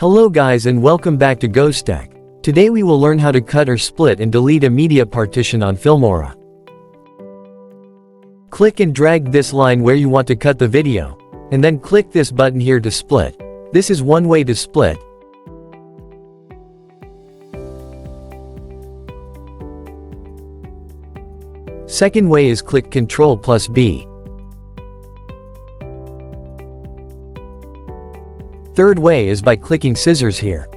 Hello guys and welcome back to GoStack. Today we will learn how to cut or split and delete a media partition on Filmora. Click and drag this line where you want to cut the video, and then click this button here to split. This is one way to split. Second way is click Ctrl+B. Third way is by clicking scissors here.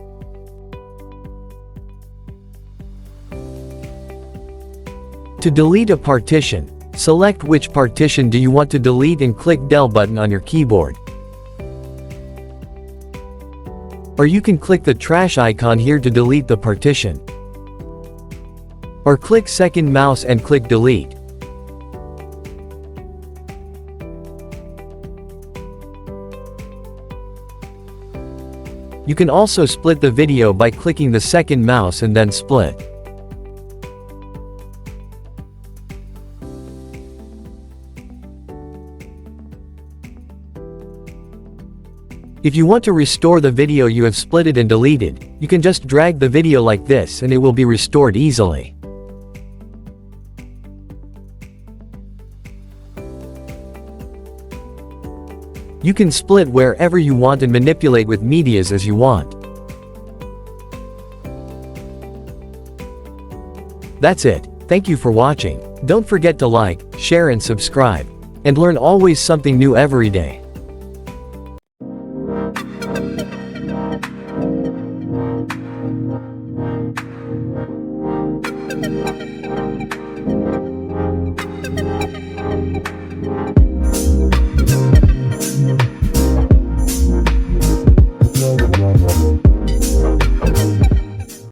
To delete a partition, select which partition do you want to delete and click Del button on your keyboard. Or you can click the trash icon here to delete the partition. Or click second mouse and click delete. You can also split the video by clicking the second mouse and then split. If you want to restore the video you have splitted and deleted, you can just drag the video like this and it will be restored easily. You can split wherever you want and manipulate with medias as you want. That's it. Thank you for watching. Don't forget to like, share and subscribe. And learn always something new every day.